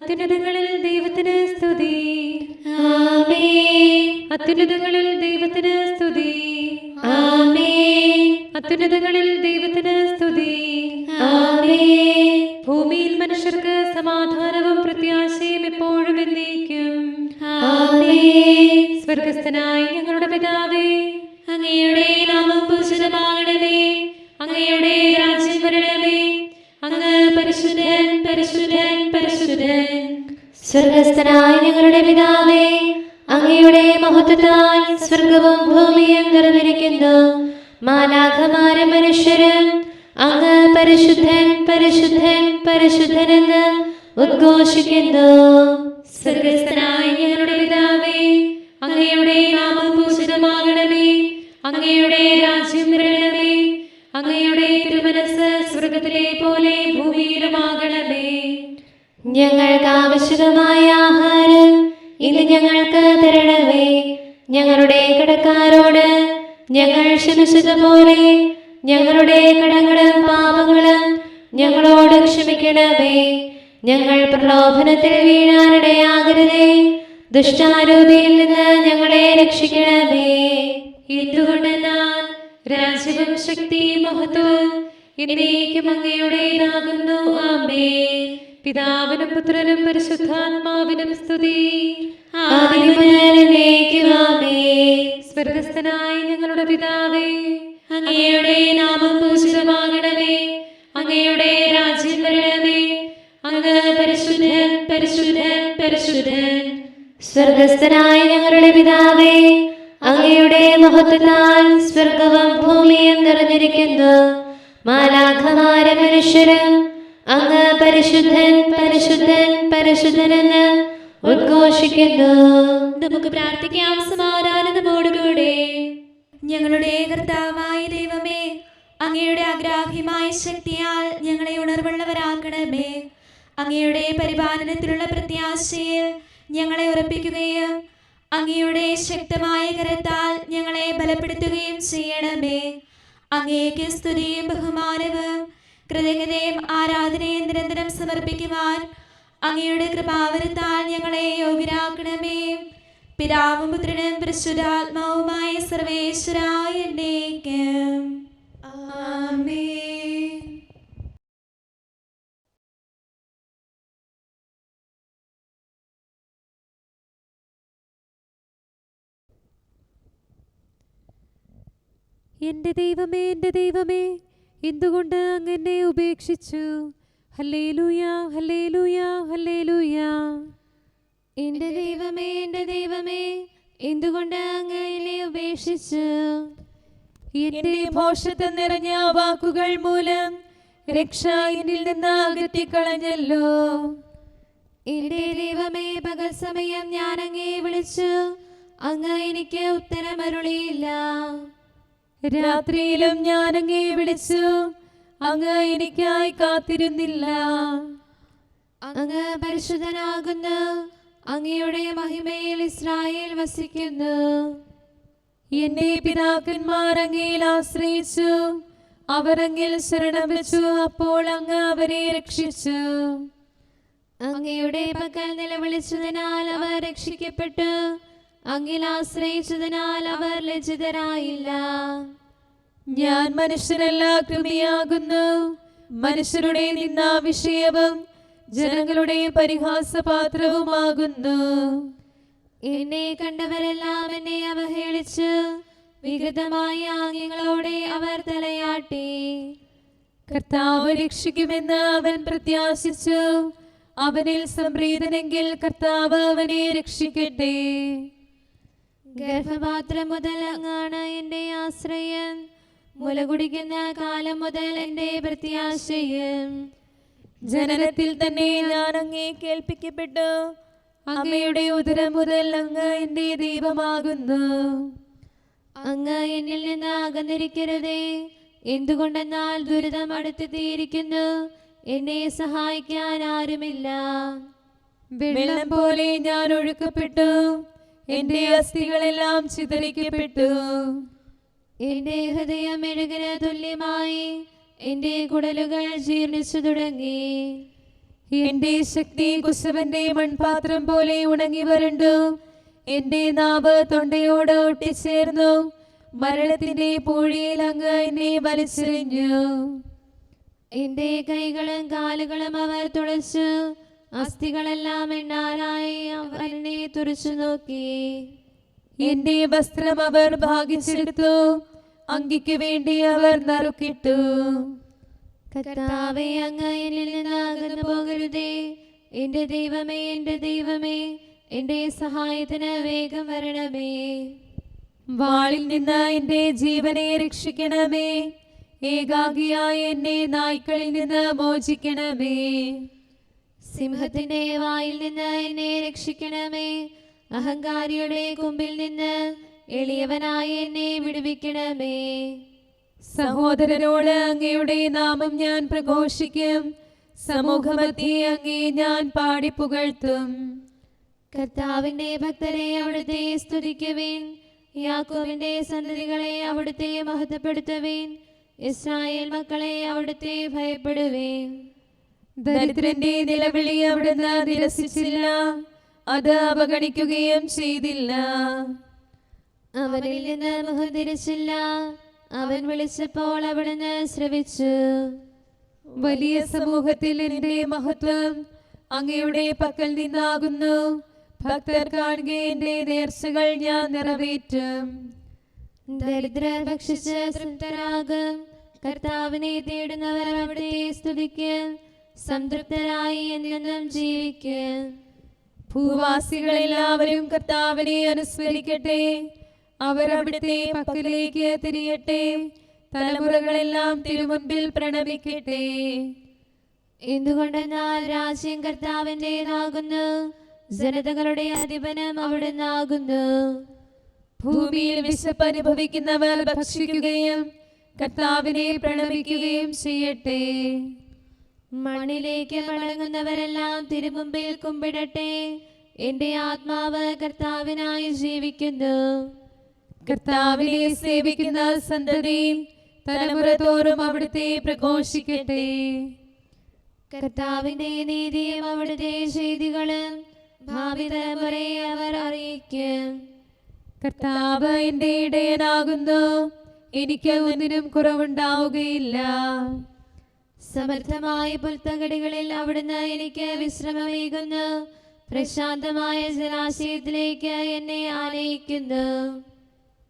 അത്യുന്നതങ്ങളിൽ ദൈവത്തിന് സ്തുതി. ആമേൻ. അത്യുന്നതങ്ങളിൽ ദൈവത്തിന് സ്തുതി. ആമേൻ. അത്യുന്നതങ്ങളിൽ ദൈവത്തിന് സ്തുതി. ആമേൻ. ഭൂമിയിൽ മനുഷ്യർക്ക് സമാധാനവും പ്രത്യാശയും എപ്പോഴും എന്നേക്കും. ആമേൻ. സ്വർഗസ്ഥനായ ഞങ്ങളുടെ പിതാവേ, അങ്ങയുടെ നാമം പൂജിതമാകണമേ. അങ്ങയുടെ രാജ്യം വരണമേ. അങ്ങ് പരിശുദ്ധൻ, പരിശുദ്ധൻ, പരിശുദ്ധൻ. സ്വർഗസ്ഥനായ ഞങ്ങളുടെ പിതാവേ, അങ്ങയുടെ മഹത്വത്താൽ സ്വർഗവും ഭൂമിയും നിറഞ്ഞിരിക്കുന്നു. മാലാഖമാരും മനുഷ്യരും അങ്ങ് പരിശുദ്ധൻ, പരിശുദ്ധൻ, പരിശുദ്ധനെന്ന് ഉദ്ഘോഷിക്കുന്നു. സ്വർഗസ്ഥനായ ഞങ്ങളുടെ പിതാവേ, അങ്ങയുടെ നാമം പൂജിതമാകണമേ. അങ്ങയുടെ രാജ്യം വരണമേ. അങ്ങയുടെ തിരുമനസ്സ് സ്വർഗത്തിലെ പോലെ ഭൂമിയിലുമാകണമേ. ഞങ്ങൾക്ക് ആവശ്യമായ ആഹാരം ഇന്ന് ഞങ്ങൾക്ക് തരണമേ. ഞങ്ങളുടെ കടക്കാരോട് ഞങ്ങൾ ക്ഷമിച്ചതുപോലെ ഞങ്ങളുടെ കടങ്ങളും പാപങ്ങളും ഞങ്ങളോട് ക്ഷമിക്കണമേ. ഞങ്ങൾ പ്രലോഭനത്തിൽ വീഴാനിടയാകരുതേ. ദുഷ്ടാരൂപിയിൽ നിന്ന് ഞങ്ങളെ രക്ഷിക്കണമേ. എന്തുകൊണ്ടെന്നാൽ രാജ്യവും ശക്തിയും മഹത്വവും എന്നേക്കും അങ്ങയുടേതാകുന്നു. ആമേൻ. പിതാവിനും പുത്രനും പരിശുദ്ധാത്മാവിനും സ്തുതി. ആദിയും മുതൽ എന്നേക്കും ആമേൻ. സ്വർഗസ്ഥനായ ഞങ്ങളുടെ പിതാവേ, അങ്ങയുടെ നാമം പൂജിതമാകണമേ. അങ്ങയുടെ രാജ്യം വരണമേ. അങ്ങ് പരിശുദ്ധൻ, പരിശുദ്ധൻ, പരിശുദ്ധൻ. സ്വർഗസ്ഥനായ ഞങ്ങളുടെ പിതാവേ, അങ്ങയുടെ മഹത്വത്താൽ സ്വർഗവും ഭൂമിയും നിറഞ്ഞിരിക്കുന്നു. മാലാഖമാരും മനുഷ്യരും അങ്ങ് പരിശുദ്ധൻ, പരിശുദ്ധൻ, പരിശുദ്ധനെന്ന് ഉദ്ഘോഷിക്കുന്നു. നമുക്ക് പ്രാർത്ഥിക്കാം സമാധാനത്തോടുകൂടെ. ഞങ്ങളുടെ കർത്താവായ ദൈവമേ, അങ്ങയുടെ അഗ്രാഹ്യമായ ശക്തിയാൽ ഞങ്ങളെ ഉണർവുള്ളവരാക്കണമേ. അങ്ങയുടെ പരിപാലനത്തിലുള്ള പ്രത്യാശയിൽ ഞങ്ങളെ ഉറപ്പിക്കുകയും അങ്ങയുടെ ശക്തമായ കരത്താൽ ഞങ്ങളെ ബലപ്പെടുത്തുകയും ചെയ്യണമേ. അങ്ങേക്ക് സ്തുതിയും ബഹുമാനവും കൃതജ്ഞതയും ആരാധനയും നിരന്തരം സമർപ്പിക്കുവാൻ അങ്ങയുടെ കൃപാവരത്താൽ ഞങ്ങളെ യോഗ്യരാക്കണമേ. പിതാവും പുത്രനും പരിശുദ്ധാത്മാവുമായ സർവേശ്വരായ എന്നേക്കും. ആമേൻ. എന്റെ ദൈവമേ, എന്റെ ദൈവമേ, എന്തുകൊണ്ട് അങ്ങ് എന്നെ ഉപേക്ഷിച്ചു? Hallelujah, hallelujah, hallelujah. എന്റെ ദൈവമേ, എന്റെ ദൈവമേ, എന്തുകൊണ്ട് അങ്ങ് എന്നെ ഉപേക്ഷിച്ചു? എന്റെ ഭോഷത്വം നിറഞ്ഞ വാക്കുകൾ മൂലം രക്ഷ എന്നിൽ നിന്ന് അകറ്റിക്കളഞ്ഞല്ലോ. എന്റെ ദൈവമേ, പകൽ സമയം ഞാൻ അങ്ങേ വിളിച്ചു, അങ്ങ് എനിക്ക് ഉത്തരമരുളിയില്ല. രാത്രിയിലും ഞാൻ അങ്ങേ വിളിച്ചു, അങ്ങ് എനിക്കായി കാത്തിരുന്നില്ല. അങ്ങ് പരിശുദ്ധനാകുന്നു. അങ്ങയുടെ മഹിമയിൽ ഇസ്രായേൽ വസിക്കുന്നു. എന്റെ പിതാക്കന്മാർ അങ്ങയിൽ ആശ്രയിച്ചു, അവർ അങ്ങിൽ ശരണം വെച്ചു, അപ്പോൾ അങ്ങ് അവരെ രക്ഷിച്ചു. അങ്ങയുടെ പക്കൽ നിലവിളിച്ചതിനാൽ അവർ രക്ഷിക്കപ്പെട്ടു. അങ്ങിൽ ആശ്രയിച്ചതിനാൽ അവർ ലജ്ജിതരായില്ല. ഞാൻ മനുഷ്യനല്ല, കൃമിയാകുന്നു. മനുഷ്യരുടെ നിന്നാ വിഷയവും ജനങ്ങളുടെ പരിഹാസപാത്രവുമാകുന്നു. എന്നെ കണ്ടവരെല്ലാം എന്നെ അവഹേളിച്ചു. വികൃതമായ ആംഗ്യങ്ങളോടെ അവർ തലയാട്ടി. കർത്താവ് രക്ഷിക്കുമെന്ന് അവൻ പ്രത്യാശിച്ചു. അവനിൽ സംപ്രീതനെങ്കിൽ കർത്താവ് അവനെ രക്ഷിക്കട്ടെ. ഗർഭപാത്രം മുതൽ അങ്ങാണ് എന്റെ ആശ്രയം. മുല കുടിക്കുന്ന കാലം മുതൽ എന്റെ പ്രത്യാശയും. ജനനത്തിൽ തന്നെ ഞാൻ അങ്ങേ കേൾപ്പിക്കപ്പെട്ടു. അമ്മയുടെ ഉദരം മുതൽ അങ്ങ് എന്റെ ദൈവമാകുന്നു. അങ്ങ് എന്നിൽ നിന്ന് അകന്നിരിക്കരുതേ. എന്തുകൊണ്ടെന്നാൽ ദുരിതം അടുത്തെത്തിയിരിക്കുന്നു. എന്നെ സഹായിക്കാൻ ആരുമില്ല. വെള്ളം പോലെ ഞാൻ ഒഴുക്കപ്പെട്ടു. എന്റെ അസ്ഥികളെല്ലാം ചിതറിക്കപ്പെട്ടു. എന്റെ ഹൃദയം മെഴുകിന് തുല്യമായി. എന്റെ കുടലുകൾ ജീർണിച്ചു തുടങ്ങി. എന്റെ ശക്തി കുശവന്റെ മൺപാത്രം പോലെ ഉണങ്ങി വരണ്ടു. എന്റെ നാവ് തൊണ്ടയോട് ഒട്ടിച്ചേർന്നു. മരണത്തിന്റെ പൂഴിയിൽ അങ്ങ് എന്നെ വലിച്ചെറിഞ്ഞു. എന്റെ കൈകളും കാലുകളും അവർ തുളച്ചു. അസ്ഥികളെല്ലാം എണ്ണാനായി അവർ എന്നെ തുറച്ചു നോക്കി. എന്റെ വസ്ത്രം അവർ ഭാഗിച്ചെടുത്തു. അങ്കിക്ക് വേണ്ടി അവർ നറുക്കിട്ടു. കർത്താവേ, അങ്ങ് എന്നിൽ നിന്ന് അകന്നു പോകരുതേ. എന്റെ ദൈവമേ, എന്റെ ദൈവമേ, എന്റെ സഹായത്തിന് വേഗം വരണമേ. വാളിൽ നിന്ന് എന്റെ ജീവനെ രക്ഷിക്കണമേ. ഏകാഗിയായ എന്നെ നായ്ക്കളിൽ നിന്ന് മോചിക്കണമേ. സിംഹത്തിന്റെ വായിൽ നിന്ന് എന്നെ രക്ഷിക്കണമേ. അഹങ്കാരിയുടെ കൊമ്പിൽ നിന്ന് എളിയവനായ എന്നെ വിടുവിക്കണമേ. സഹോദരനോട് അങ്ങയുടെ നാമം ഞാൻ പ്രഘോഷിക്കും. സമൂഹമധ്യേ അങ്ങേ ഞാൻ പാടിപ്പുകഴ്ത്തും. കർത്താവിന്റെ ഭക്തരെ അവിടുത്തെ സ്തുതിക്കുവിൻ. യാക്കോബിന്റെ സന്തതികളെ അവിടുത്തെ മഹത്വപ്പെടുത്തുവിൻ. ഇസ്രായേൽ മക്കളെ അവിടുത്തെ ഭയപ്പെടുവിൻ. ദരിദ്രന്റെ നിലവിളി അവിടുന്ന് നിരസിച്ചില്ല. അത് അവഗണിക്കുകയും ചെയ്തില്ല. അവനിൽ നിന്ന് മുഖം തിരിച്ചില്ല. അവൻ വിളിച്ചപ്പോൾ അവിടുന്ന് ശ്രവിച്ചു. വലിയ സമൂഹത്തിൽ എന്റെ മഹത്വം അങ്ങയുടെ പക്കൽ നിന്നാകുന്നു. ഭക്തർ കാണുക എന്റെ നേർച്ചകൾ ഞാൻ നിറവേറ്റും. ദരിദ്രർ ഭക്ഷിച്ച് തൃപ്തരാകും. കർത്താവിനെ തേടുന്നവർ അവിടുത്തെ സ്തുതിക്കും. സംതൃപ്തരായി എന്നും ജീവിക്കും. ഭൂവാസികളെല്ലാവരും കർത്താവിനെ അനുസ്മരിക്കട്ടെ. അവർ അവിടുത്തെ പക്കലേക്ക് തിരിയട്ടെ. തലമുറകളെല്ലാം തിരുമുൻപിൽ പ്രണമിക്കട്ടെ. എന്തുകൊണ്ടെന്നാൽ രാജ്യം കർത്താവിൻ്റെതാകുന്നു. ജനതകളുടെ അധിപനും അവിടുന്നാകുന്നു. ഭൂമിയിൽ വിശപ്പ് അനുഭവിക്കുന്നവർ ഭക്ഷിക്കുകയും കർത്താവിനെ പ്രണമിക്കുകയും ചെയ്യട്ടെ. മണ്ണിലേക്ക് മടങ്ങുന്നവരെല്ലാം തിരുമുമ്പിൽ കുമ്പിടട്ടെ. എന്റെ ആത്മാവ് കർത്താവിനായി ജീവിക്കുന്നു. കർത്താവിനെ സേവിക്കുന്ന സന്തതി തലമുറ തോറും അവിടുത്തെ പ്രഘോഷിക്കട്ടെ. കർത്താവിന്റെ നീതിയും അവിടുത്തെ ചെയ്തികളും ഭാവി തലമുറയെ അവർ അറിയിക്കും. കർത്താവ് എന്റെ ഇടയനാകുന്നു. എനിക്ക് ഒന്നിനും കുറവുണ്ടാവുകയില്ല. സമർത്ഥമായ പുൽത്തകടികളിൽ അവിടുന്ന് എനിക്ക് വിശ്രമമേകുന്നു. പ്രശാന്തമായ ജലാശയത്തിലേക്ക് എന്നെ ആനയിക്കുന്നു.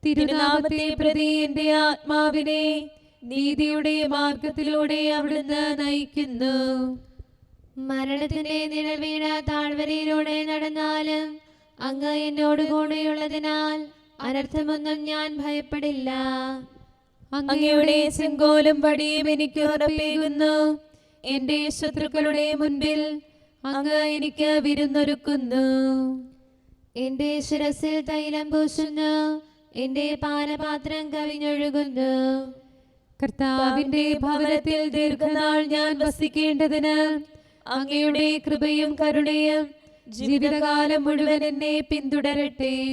തിരുനാമത്തെ പ്രതി എന്റെ ആത്മാവിനെ നീതിയുടെ മാർഗത്തിലൂടെ അവിടുന്ന് നയിക്കുന്നു. മരണത്തിന്റെ നിഴൽ വീണ താഴ്വരയിലൂടെ നടന്നാലും അങ്ങ് എന്നോട് കൂടെയുള്ളതിനാൽ അനർത്ഥമൊന്നും ഞാൻ ഭയപ്പെടില്ല. അങ്ങയുടെ ചെങ്കോലും വടിയും എനിക്ക് ഉറപ്പേകുന്നു. എന്റെ ശത്രുക്കളുടെ മുൻപിൽ അങ്ങ് എനിക്ക് വിരുന്നൊരുക്കുന്നു. എന്റെ ശിരസിൽ തൈലം പൂശുന്നു. എന്റെ പാനപാത്രം കവിഞ്ഞൊഴുകുന്നു. കർത്താവിന്റെ ഭവനത്തിൽ ദീർഘനാൾ ഞാൻ വസിക്കേണ്ടതിന് അങ്ങയുടെ കൃപയും കരുണയും ജീവിതകാലം മുഴുവൻ എന്നെ പിന്തുടരട്ടെ.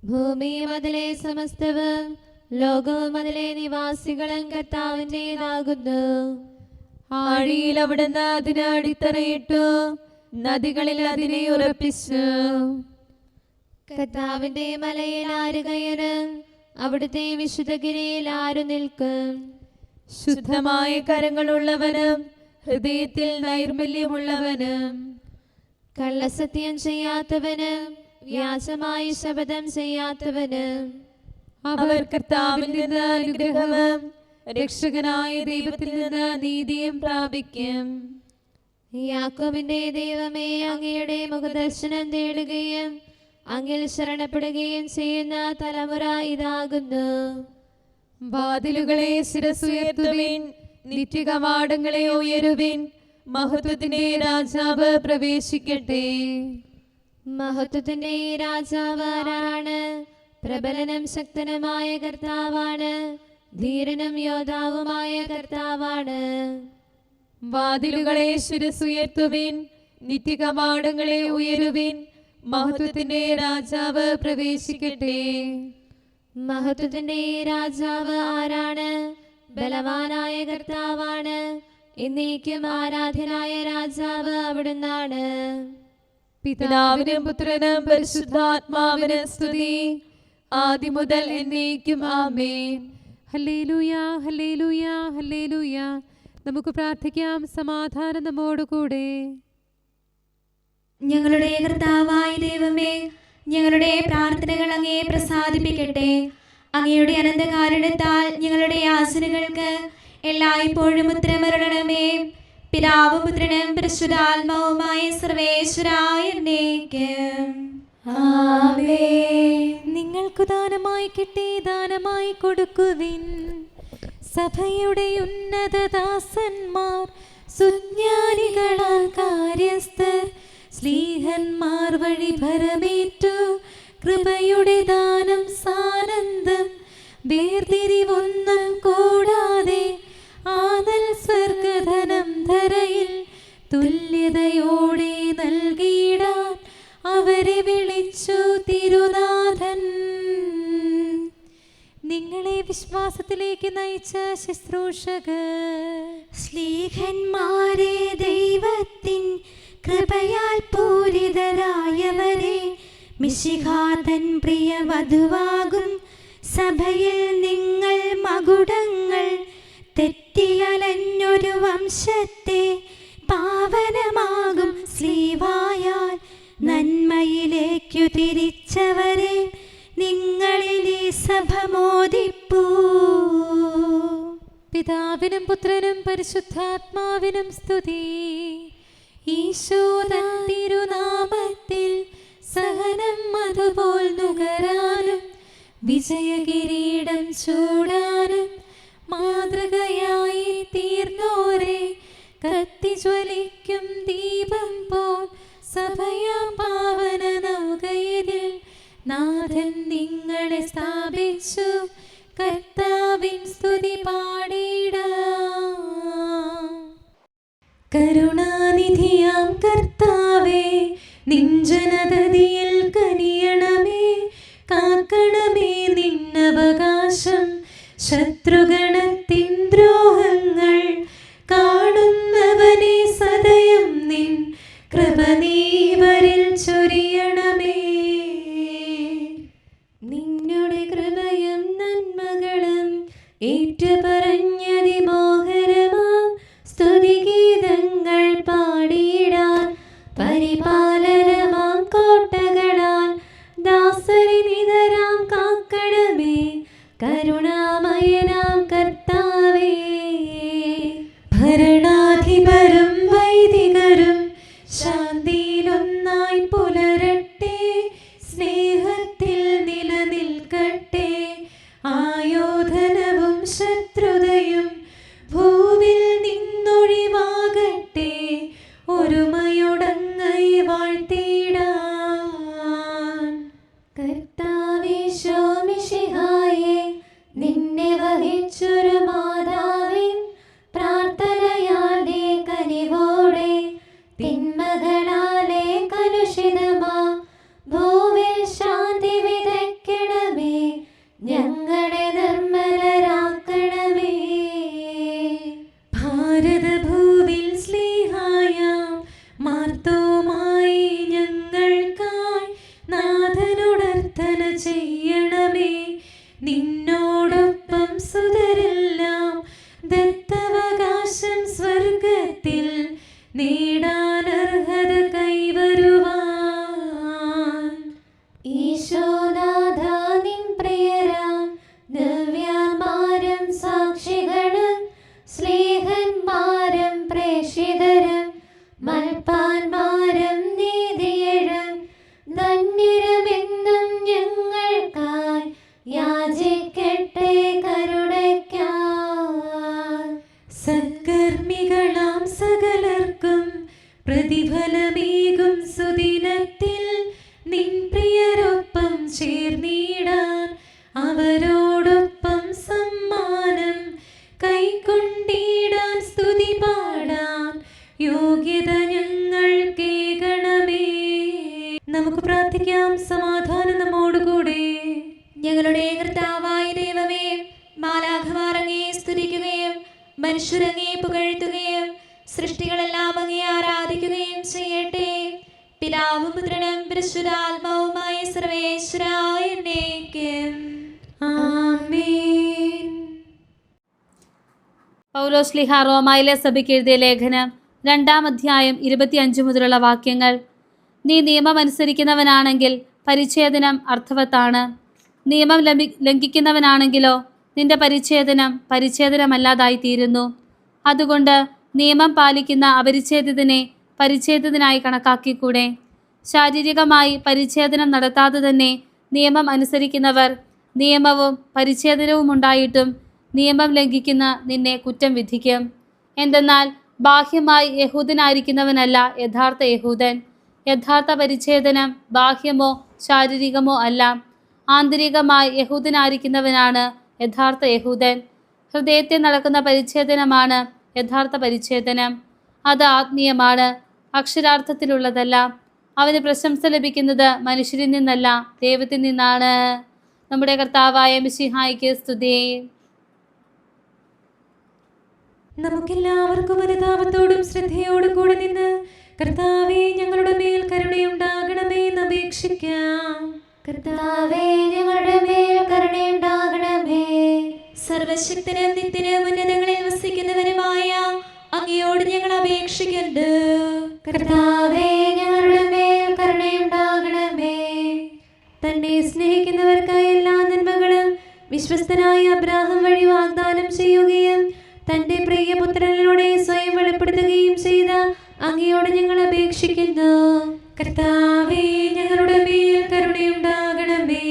ഭൂമിയും അതിലെ സമസ്തവും ലോകവും അതിലെ നിവാസികളും കർത്താവിൻ്റെതാകുന്നു. ആഴിയിൽ അവിടുന്ന് അതിന് അടിത്തറയിട്ടു. നദികളിൽ അതിനെ ഉറപ്പിച്ചു. കർത്താവിന്റെ മലയിൽ ആര് കയറും? അവിടുത്തെ വിശുദ്ധഗിരിയിൽ ആരു നിൽക്കും? ശുദ്ധമായ കരങ്ങളുള്ളവനും ഹൃദയത്തിൽ നൈർമല്യമുള്ളവനും കള്ളസത്യം ചെയ്യാത്തവനും വ്യാജമായി ശപഥം ചെയ്യാത്തവനും അവർ കർത്താവിൽ നിന്ന് അനുഗ്രഹവും രക്ഷകനായ ദൈവത്തിൽ നിന്ന് നീതിയും പ്രാപിക്കും. യാക്കോബിന്റെ ദൈവമേ, അങ്ങയുടെ മുഖദർശനം തേടുകയും അങ്ങിൽ ശരണപ്പെടുകയും ചെയ്യുന്ന തലമുറ ഇതാകുന്നു. വാതിലുകളെ ശിരസുയർത്തുവിൻ, നിത്യകവാടങ്ങളെ ഉയരുവിൻ. മഹത്വത്തിന്റെ രാജാവ് പ്രവേശിക്കട്ടെ. മഹത്വത്തിന്റെ ഈ രാജാവ് ആരാണ്? പ്രബലനും ശക്തനുമായ കർത്താവാണ്. ധീരനും യോദ്ധാവുമായ കർത്താവാണ്. വാതിലുകളെ ശിരസുയർത്തുവിൻ, നിത്യകവാടങ്ങളെ ഉയരുവിൻ. മഹത്വത്തിന്റെ രാജാവ് പ്രവേശിക്കട്ടെ. മഹത്വത്തിന്റെ ഈ രാജാവ് ആരാണ്? ബലവാനായ കർത്താവാണ്. എന്നേക്കും ആരാധനായ രാജാവ് അവിടുന്നാണ്. പിതാവിനും പുത്രനും പരിശുദ്ധാത്മാവിനും സ്തുതി, ആദ്യം മുതൽ എന്നേക്കും ആമേൻ. Hallelujah, hallelujah, hallelujah. നമുക്ക് പ്രാർത്ഥിക്കാം. സമാധാനം നമ്മോടുകൂടെ. ഞങ്ങളുടെ കർത്താവായ ദൈവമേ, ഞങ്ങളുടെ പ്രാർത്ഥനകൾ അങ്ങേ പ്രസാദിപ്പിക്കട്ടെ. അങ്ങയുടെ അനന്തകാരുണ്യത്താൽ ഞങ്ങളുടെ യാചനകൾക്ക് എല്ലായ്പ്പോഴും ഉത്തരമരുളണമേ. പിതാവും പുത്രനും പരിശുദ്ധാത്മാവുമായ സർവേശ്വരായ എന്നേക്കും ആമേൻ. നിങ്ങൾക്കു ദാനമായി കിട്ടി, ദാനമായി കൊടുക്കുവിൻ. സഭയുടെ ഉന്നതദാസന്മാർ, സുജ്ഞാനികളാൽ കാര്യസ്ഥർ, സ്ലീഹന്മാർ വഴി ഭരമേറ്റു കൃപയുടെ ദാനം സാനന്ദം, വേർതിരിവൊന്നും കൂടാതെ ആനൽ സ്വർഗധനം ധരയിൽ തുല്യതയോടെ നൽകിയിടാൻ അവരെ വിളിച്ചു തിരുനാഥൻ. നിങ്ങളെ വിശ്വാസത്തിലേക്ക് നയിച്ച ശുശ്രൂഷകർ, സ്ലീഹന്മാരെ, ദൈവത്തിൻ കൃപയാൽ പൂരിതരായവരെ, മിശിഹാതൻ പ്രിയ വധുവാകും സഭയിൽ നിങ്ങൾ മകുടങ്ങൾ, തെറ്റിയലഞ്ഞൊരു വംശത്തെ പാവനമാകും സ്ലീവായാൽ നന്മയിലേക്കു തിരിച്ചവരെ നിങ്ങളിൽ ഈ സഭ മോദിപ്പൂ. പിതാവിനും പുത്രനും പരിശുദ്ധാത്മാവിനും സ്തുതി. ഈശോതൻ തിരുനാമത്തിൽ സഹനം അതുപോൽ നുകരാനും വിജയകിരീടം ചൂടാനും മാതൃകയായി തീർന്നോരെ, കത്തിജ്വലിക്കും ദീപം പോൽ സഭയാം പാവന നൗകയിൽ നാഥൻ നിങ്ങളെ സ്ഥാപിച്ചു. കർത്താവിൻ സ്തുതി പാടിടാം. കരുണാനിധിയാം കർത്താവേ, നിൻ ജനതതിയിൽ കനിയണമേ. കാക്കണമേ നിന്നവകാശം, ശത്രുഗണത്തിൻ ദ്രോഹങ്ങൾ കാണുന്നവനെ സദയം നിൻ കൃപ നീവരിൽ ചൊരിയണമേ. നിന്നുടെ കൃപയും നന്മകളും ഏറ്റുപറഞ്ഞതിമോഹരമാം സ്തുതിഗീതങ്ങൾ പാടിയിടാൻ പരിപാലനമാം കോട്ടകളാൽ ദാസരി നിതരാം കാക്കണമേ. കരുണാമയനാം കർത്താവേ, ഭരണാധിപരും വൈദികരും ശാന്തിയിലൊന്നായി പുലരട്ടെ, സ്നേഹത്തിൽ നിലനിൽക്കട്ടെ. ആയോധനവും ശത്രുതയും ഭൂവിൽ നിന്നൊഴിവാകട്ടെ, ഒരുമയോടങ്ങയെ വാഴ്ത്തിടാൻ. കർത്താവീശോ മിശിഹായേ, നിന്നെ വഹിച്ചൊരു മാതാവിൻ പ്രാർത്ഥനയാലെ കനിവോടെ തിന്മകളാലെ കലുഷിതമാ ഭൂവിൽ ശാന്തി വിതയ്ക്കണമേ. ഞങ്ങളെ നിർമ്മലരാക്കണമേ. ഭാരതഭൂവിൽ സ്ലീഹായാം മാർത്തോമായി ഞങ്ങൾക്കായി നാഥനോടർത്ഥന ചെയ്യണമേ. നിന്നോടൊപ്പം സുതരെല്ലാം ദത്തവകാശം സ്വർഗത്തിൽ നേടാനർഹത കൈവരുവാൻ. ഈശോനാഥ നിൻ പ്രിയരാം ദിവ്യന്മാരും സാക്ഷികളും സ്നേഹന്മാരും പ്രേക്ഷിതരും മൽപ്പാന്മാരും നീതിയരും ധന്യരുമെന്നും ഞങ്ങൾക്കായി യാചിക്കട്ടെ കരുണയ്ക്കായി. സത്കർമ്മികളാം സകലർക്കും പ്രതിഫലമേകും സുദിനത്തിൽ നിൻ പ്രിയരൊപ്പം ചേർന്നിടാൻ അവരോടൊപ്പം സമ്മാനം കൈക്കൊണ്ടിടാൻ സ്തുതി പാടാൻ യോഗ്യത ഞങ്ങൾക്കേകണമേ. നമുക്ക് പ്രാർത്ഥിക്കാം. സമാധാനം നമ്മോടുകൂടെ. ഞങ്ങളുടെ കർത്താവായ ദൈവമേ, മാലാഖമാർ അങ്ങയെ സ്തുതിക്കുകയും മനുഷ്യർ അങ്ങയെ പുകഴ്ത്തുകയും സൃഷ്ടികളെല്ലാം അങ്ങയെ ആരാധിക്കുകയും ചെയ്യട്ടെ. പിതാവും പുത്രനും പരിശുദ്ധാത്മാവുമായ സർവേശ്വരായ എന്നേക്കും. ആമേൻ. പൗലോസ് ശ്ലീഹ റോമായിലെ സഭയ്ക്ക് എഴുതിയ ലേഖനം 2-ാം അധ്യായം 25 മുതലുള്ള വാക്യങ്ങൾ. നീ നിയമം അനുസരിക്കുന്നവനാണെങ്കിൽ പരിച്ഛേദനം അർത്ഥവത്താണ്. നിയമം ലംഘിക്കുന്നവനാണെങ്കിലോ നിന്റെ പരിച്ഛേദനമല്ലാതായി തീരുന്നു. അതുകൊണ്ട് നിയമം പാലിക്കുന്ന അപരിച്ഛേദിതനെ പരിച്ഛേദിതനായി കണക്കാക്കിക്കൂടെ? ശാരീരികമായി പരിച്ഛേദനം നടത്താതെ തന്നെ നിയമം അനുസരിക്കുന്നവർ നിയമവും പരിച്ഛേദനവും ഉണ്ടായിട്ടും നിയമം ലംഘിക്കുന്ന നിന്നെ കുറ്റം വിധിക്കും. എന്തെന്നാൽ ബാഹ്യമായി യഹൂദനായിരിക്കുന്നവനല്ല യഥാർത്ഥ യഹൂദൻ. യഥാർത്ഥ പരിച്ഛേദനം ബാഹ്യമോ ശാരീരികമോ അല്ല, ആന്തരികമായി യഹൂദനായിരിക്കുന്നവനാണ് യഥാർത്ഥ യഹൂദൻ. ഹൃദയത്തിൽ നടക്കുന്ന പരിച്ഛേദനമാണ് യഥാർത്ഥ പരിച്ഛേദനം. അത് ആത്മീയമാണ്, അക്ഷരാർത്ഥത്തിലുള്ളതല്ല. അവന് പ്രശംസ ലഭിക്കുന്നത് മനുഷ്യരിൽ നിന്നല്ല, ദൈവത്തിൽ നിന്നാണ്. നമ്മുടെ കർത്താവായ മിശിഹായിക്ക് സ്തുതി. നമുക്കെല്ലാവർക്കും അനുതാപത്തോടും ശ്രദ്ധയോടും കൂടെ നിന്ന് കർത്താവേ ഞങ്ങളുടെ മേൽ കരുണയുണ്ടാകണമേ എന്ന് അപേക്ഷിക്കാം. കർത്താവേ ഞങ്ങളുടെ മേൽ കരുണയുണ്ടാകണമേ. സർവശക്തനും നിത്യനും ഉന്നതങ്ങളിൽ വസിക്കുന്നവനുമായ അങ്ങയോട് ഞങ്ങൾ അപേക്ഷിക്കുന്നു. കർത്താവേ ഞങ്ങളുടെ മേൽ കരുണയുണ്ടാകണമേ. തന്നെ സ്നേഹിക്കുന്നവർക്കായ എല്ലാ നന്മകളും വിശ്വസ്തനായ അബ്രാഹാം വഴി വാഗ്ദാനം ചെയ്യുകയും തന്റെ പ്രിയപുത്രനിലൂടെ സ്വയം വെളിപ്പെടുത്തുകയും ചെയ്ത അങ്ങയോട് ഞങ്ങൾ അപേക്ഷിക്കുന്നു. കർത്താവേ ഞങ്ങളുടെ മേൽ കരുണയുണ്ടാകണമേ.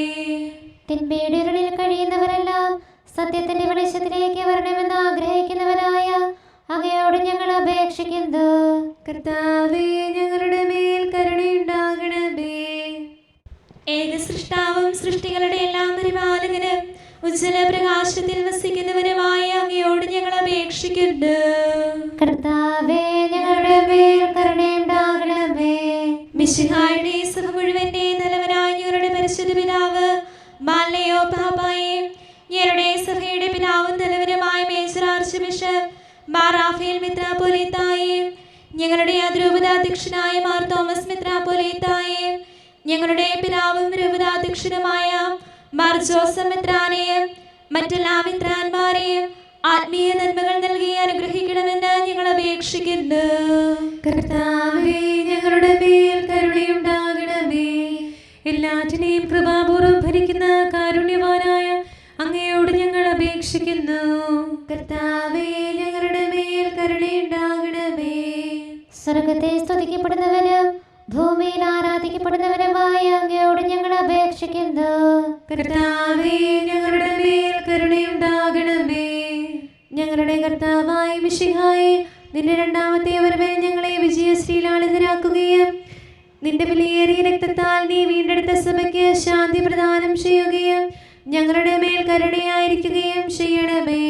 തിന്മയുടെ ഇരുളിൽ കഴിയുന്നവരെല്ലാം സത്യത്തിന്റെ വെളിച്ചത്തിലേക്ക് വരണമെന്ന് ആഗ്രഹിക്കുന്നവരായ അങ്ങയോട് ഞങ്ങൾ അപേക്ഷിക്കുന്നു. കർത്താവേ ഞങ്ങളുടെ മേൽ കരുണയുണ്ടാകണമേ. ഏക സൃഷ്ടാവും സൃഷ്ടികളുടെ എല്ലാം പരിപാലകനും ഉജ്ജ്വല പ്രകാശത്തിൽ വസിക്കുന്നവനുമായ അങ്ങയോട് ഞങ്ങൾ അപേക്ഷിക്കുന്നു. കർത്താവേ ഞങ്ങളുടെ മേൽ കരുണയുണ്ടാകണമേ. മിശിഹായുടെ സഭ മുഴുവന്റെ നല്ലവനായ ഞങ്ങളുടെ പരിശുദ്ധ പിതാവ് മാലയോ പാപ്പായെ, ഞങ്ങളുടെ സഭയുടെ പിതാവും നല്ലവനുമായ major archbishop Mar Raphael മെത്രാപ്പൊലീത്തായെ, ഞങ്ങളുടെ അതിരൂപതാധ്യക്ഷനായ മാർ തോമസ് മെത്രാപ്പൊലീത്തായെ, ഞങ്ങളുടെ പിതാവും രൂപതാധ്യക്ഷനുമായ മാർ ജോസഫ് മെത്രാനെയും മറ്റെല്ലാ മെത്രാന്മാരെയും ആത്മീയ നന്മകൾ നൽകി അനുഗ്രഹിക്കണമെന്ന് ഞങ്ങൾ അപേക്ഷിക്കുന്നു. കർത്താവേ ഞങ്ങളുടെ മേൽ കരുണയുണ്ടാകണമേ. എല്ലാറ്റിനെയും കൃപാപൂർവ്വം ഭരിക്കുന്ന കാരുണ്യവാനായ അങ്ങയോട് ഞങ്ങൾ അപേക്ഷിക്കുന്നു. കർത്താവേ ഞങ്ങളുടെ മേൽ കരുണയുണ്ടാകണമേ. സ്വർഗത്തെ സ്തുതിക്കപ്പെടുന്നവനും ഭൂമിയിൽ ആരാധിക്കപ്പെടുന്നവനുമായ അങ്ങയോട് ഞങ്ങൾ അപേക്ഷിക്കുന്നു. കർത്താവേ ഞങ്ങളുടെ മേൽ കരുണയുണ്ടാകണമേ. ഞങ്ങളുടെ കർത്താവായ മിശിഹായേ, നിന്റെ രണ്ടാമത്തെ വരവിൽ ഞങ്ങളെ വിജയശ്രീലാളിതരാക്കുകയും നിന്റെ വിലയേറിയ രക്തത്താൽ നീ വീണ്ടെടുത്ത സഭയ്ക്ക് ശാന്തി പ്രദാനം ചെയ്യുകയും ഞങ്ങളുടെ മേൽ കരുണയായിരിക്കുകയും ചെയ്യണമേ.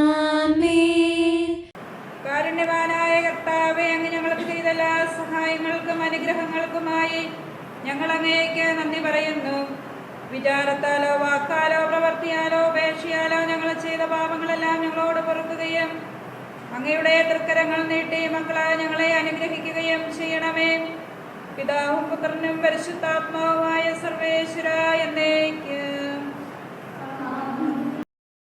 ആമേൻ. കാരുണ്യവാനായ കർത്താവേ, അങ്ങ് ഞങ്ങൾക്ക് ചെയ്ത എല്ലാ സഹായങ്ങൾക്കും അനുഗ്രഹങ്ങൾക്കുമായി ഞങ്ങൾ അങ്ങേക്ക് നന്ദി പറയുന്നു. വിചാരത്താലോ വാക്കാലോ പ്രവർത്തിയാലോ ഉപേക്ഷയാലോ ഞങ്ങൾ ചെയ്ത പാപങ്ങളെല്ലാം ഞങ്ങളോട് പൊറുക്കുകയും അങ്ങയുടെ തൃക്കരങ്ങൾ നീട്ടി മക്കളായ ഞങ്ങളെ അനുഗ്രഹിക്കുകയും ചെയ്യണമേ. പിതാവും പുത്രനും പരിശുദ്ധാത്മാവുമായ സർവേശ്വരായ എന്നേക്കും.